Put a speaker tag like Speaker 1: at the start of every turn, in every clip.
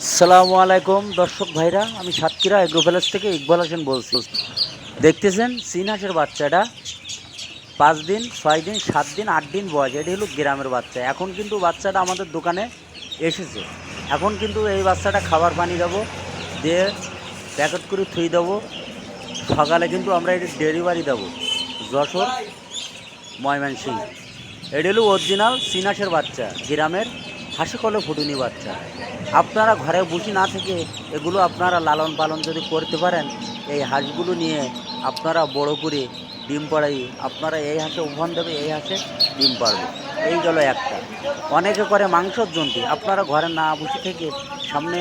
Speaker 1: আসসালামু আলাইকুম দর্শক ভাইরা, আমি সাতক্ষীরা এগ্রো প্যালেস থেকে ইকবাল হোসেন বলছি। দেখতেছেন চীন হাঁসের বাচ্চাটা 5 দিন 6 দিন 7 দিন 8 দিন বয়স। এটি হলো গ্রামের বাচ্চা। এখন কিন্তু বাচ্চাটা আমাদের দোকানে এসেছে। এখন কিন্তু এই বাচ্চাটা খাবার পানি দেবো, দিয়ে প্যাকেট করে থুই দেবো। সকালে কিন্তু আমরা এটি ডেলিভারি দেবো যশোর, ময়মনসিংহ। এটি হলো অরিজিনাল চীন হাঁসের বাচ্চা, গ্রামের হাসি কলে ফুটুনি বাচ্চা। আপনারা ঘরে বসে না থেকে এগুলো আপনারা লালন পালন যদি করতে পারেন, এই হাঁসগুলো নিয়ে আপনারা বড় করে ডিম পাড়াই, আপনারা এই হাঁসে ওভান দেবে, এই হাঁসে ডিম পাড়বে। এই গেল একটা। অনেকে করে মাংসর জন্যে, আপনারা ঘরে না বসে থেকে, সামনে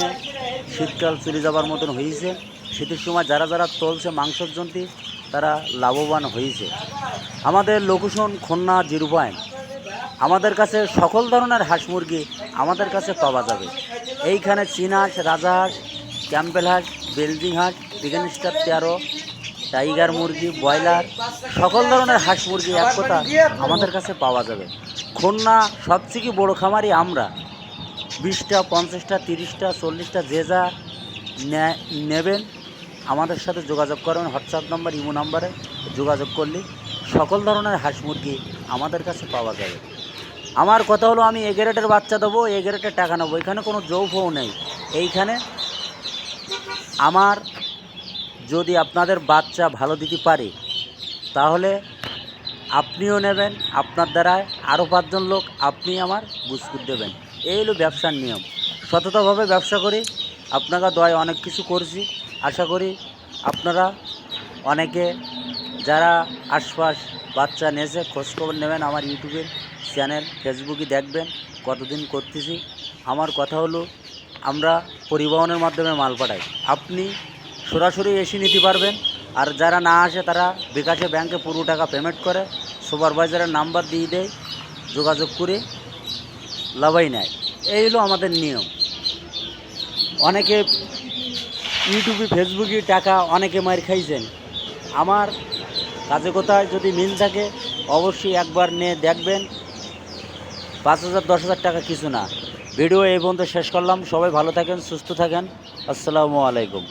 Speaker 1: শীতকাল চলে যাবার মতন হয়েছে। শীতের সময় যারা যারা চলছে মাংসর জন্যে, তারা লাভবান হয়েছে। আমাদের লোকেশন খুলনা 0 পয়েন্ট। আমাদের কাছে সকল ধরনের হাঁস মুরগি আমাদের কাছে পাওয়া যাবে। এইখানে চীন হাঁস, রাজহাঁস, ক্যাম্পেল হাঁস, বেলজিং হাঁস, চিকেন স্টার 13, টাইগার মুরগি, ব্রয়লার, সকল ধরনের হাঁস মুরগি এক কথা আমাদের কাছে পাওয়া যাবে। খুলনা সবথেকে বড় খামারি আমরা। 20টা 50টা 30টা 40টা যে যা নেবেন আমাদের সাথে যোগাযোগ করবেন। হোয়াটসঅ্যাপ নাম্বার, ইমো নাম্বারে যোগাযোগ করলে সকল ধরনের হাঁস মুরগি আমাদের কাছে পাওয়া যাবে। আমার কথা হলো, আমি এ গ্রেডের বাচ্চা দেবো, এ গ্রেডের টাকা নেবো, এখানে কোনো যৌফও নেই। এইখানে আমার যদি আপনাদের বাচ্চা ভালো দিতে পারে, তাহলে আপনিও নেবেন, আপনার দ্বারায় আরও 5 জন লোক আপনি আমার বুঝকুর দেবেন। এই হলো ব্যবসার নিয়ম। সততাভাবে ব্যবসা করি, আপনারা দয় অনেক কিছু করছি। আশা করি আপনারা অনেকে যারা আশপাশ বাচ্চা নিয়েছে খোঁজখবর নেবেন। আমার ইউটিউবের চ্যানেল, ফেসবুকে দেখবেন কতদিন করতেছি। আমার কথা হলো, আমরা পরিবহনের মাধ্যমে মাল পাঠাই, আপনি সরাসরি এসে নিতে পারবেন। আর যারা না আসে তারা বিকাশে ব্যাংকে পুরো টাকা পেমেন্ট করে, সুপারভাইজারের নাম্বার দিয়ে দেয়, যোগাযোগ করে লাভাই নেয়। এই হলো আমাদের নিয়ম। অনেকে ইউটিউবে ফেসবুকে টাকা অনেকে মার খাইছেন। আমার কাজে কোথায় যদি মিল থাকে অবশ্যই একবার নিয়ে দেখবেন। 5,000 10,000 টাকা কিছু না। ভিডিও এই পর্যন্ত শেষ করলাম। সবাই ভালো থাকেন, সুস্থ থাকেন। আসসালামু আলাইকুম।